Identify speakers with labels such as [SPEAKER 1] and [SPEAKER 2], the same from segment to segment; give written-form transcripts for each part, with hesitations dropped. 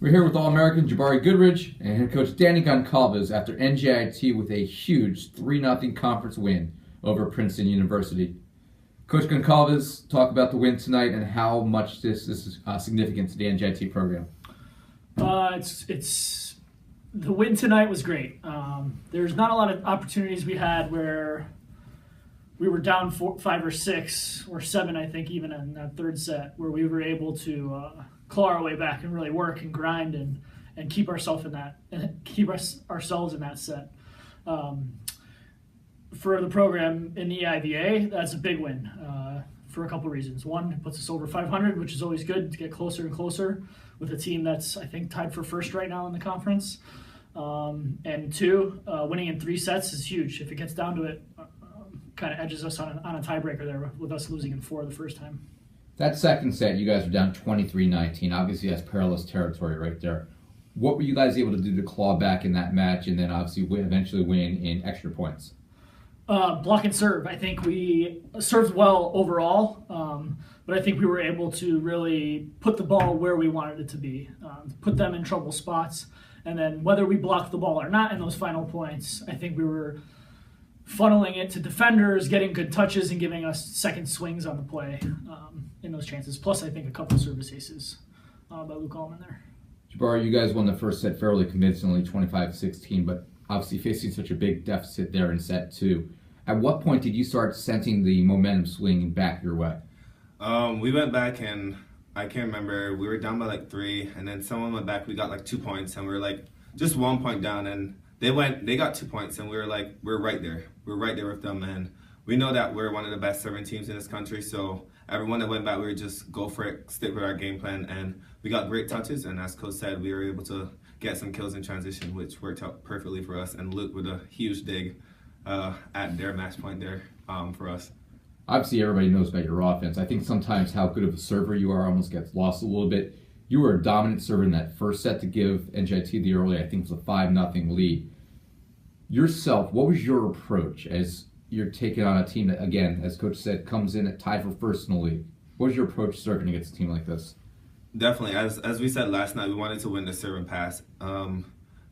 [SPEAKER 1] We're here with All-American Jabarry Goodridge and head coach Danny Gonclaves after NJIT with a huge 3-0 conference win over Princeton University. Coach Gonclaves, talk about the win tonight and how much this is significant to the NJIT program.
[SPEAKER 2] It's the win tonight was great. There's not a lot of opportunities we had where we were down 5 or 6 or 7, I think, even in that third set, where we were able to claw our way back and really work and grind and keep ourselves in that set. For the program in the EIVA, that's a big win for a couple reasons. One, it puts us over 500, which is always good to get closer and closer with a team that's, I think, tied for first right now in the conference. And two, winning in 3 sets is huge. If it gets down to it, kind of edges us on a tiebreaker there with us losing in 4 the first time.
[SPEAKER 1] That second set, you guys were down 23-19. Obviously, that's perilous territory right there. What were you guys able to do to claw back in that match and then obviously eventually win in extra points?
[SPEAKER 2] Block and serve. I think we served well overall, but I think we were able to really put the ball where we wanted it to be, put them in trouble spots, and then whether we blocked the ball or not in those final points, I think we were funneling it to defenders, getting good touches, and giving us second swings on the play in those chances. Plus, I think a couple service aces by Luke Allman there.
[SPEAKER 1] Jabarry, you guys won the first set fairly convincingly, 25-16, but obviously facing such a big deficit there in set 2. At what point did you start sensing the momentum swinging back your way?
[SPEAKER 3] We went back and I can't remember, we were down by like 3, and then someone went back, we got like 2 points, and we were like just 1 point down, and they got 2 points, and we were like, we're right there with them, and we know that we're one of the best serving teams in this country, so everyone that went back, we would just go for it, stick with our game plan, and we got great touches, and as Coach said, we were able to get some kills in transition, which worked out perfectly for us, and Luke with a huge dig at their match point there for us.
[SPEAKER 1] Obviously, everybody knows about your offense. I think sometimes how good of a server you are almost gets lost a little bit. You were a dominant server in that first set to give NJIT the early, I think it was a 5-0 lead. Yourself, what was your approach as you're taking on a team that, again, as Coach said, comes in at tied for first in the league? What was your approach serving against a team like this?
[SPEAKER 3] Definitely. As we said last night, we wanted to win the serve and pass.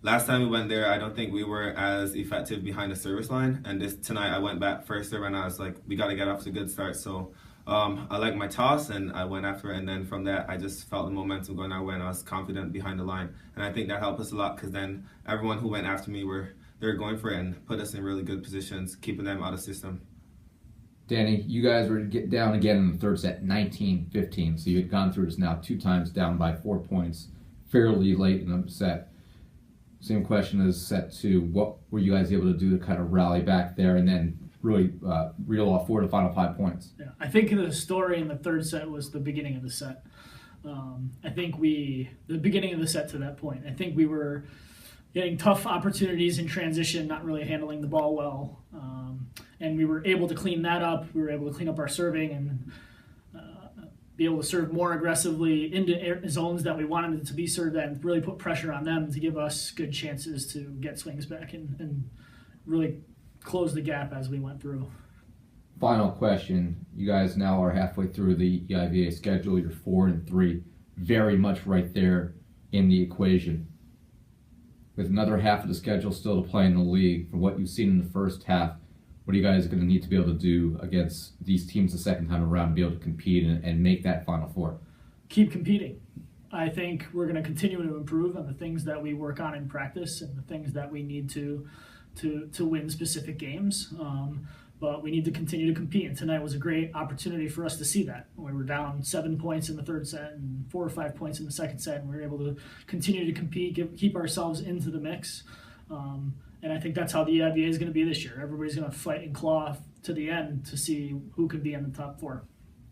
[SPEAKER 3] Last time we went there, I don't think we were as effective behind the service line. And tonight I went back first serve and I was like, we got to get off to a good start. So I liked my toss and I went after it. And then from that, I just felt the momentum going our way and I was confident behind the line. And I think that helped us a lot because then everyone who went after me they were going for it and put us in really good positions, keeping them out of system.
[SPEAKER 1] Danny, you guys were down again in the third set, 19-15. So you had gone through this now 2 times down by 4 points fairly late in the set. Same question as set 2. What were you guys able to do to kind of rally back there and then really reel off 4 of the final 5 points?
[SPEAKER 2] Yeah, I think the story in the third set was the beginning of the set. I think the beginning of the set to that point, I think we were getting tough opportunities in transition, not really handling the ball well. And we were able to clean that up. We were able to clean up our serving and be able to serve more aggressively into zones that we wanted it to be served at and really put pressure on them to give us good chances to get swings back and really close the gap as we went through.
[SPEAKER 1] Final question. You guys now are halfway through the EIVA schedule. You're 4-3, very much right there in the equation. With another half of the schedule still to play in the league, from what you've seen in the first half, what are you guys going to need to be able to do against these teams the second time around to be able to compete and make that Final Four?
[SPEAKER 2] Keep competing. I think we're going to continue to improve on the things that we work on in practice and the things that we need to win specific games. But we need to continue to compete, and tonight was a great opportunity for us to see that. We were down 7 points in the third set and 4 or 5 points in the second set, and we were able to continue to compete, keep ourselves into the mix. And I think that's how the EIVA is going to be this year. Everybody's going to fight and claw to the end to see who can be in the top 4.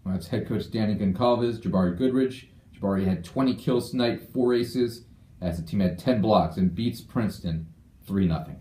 [SPEAKER 1] Well, that's head coach Danny Gonclaves, Jabarry Goodridge. Jabarry had 20 kills tonight, 4 aces, as the team had 10 blocks and beats Princeton 3-0.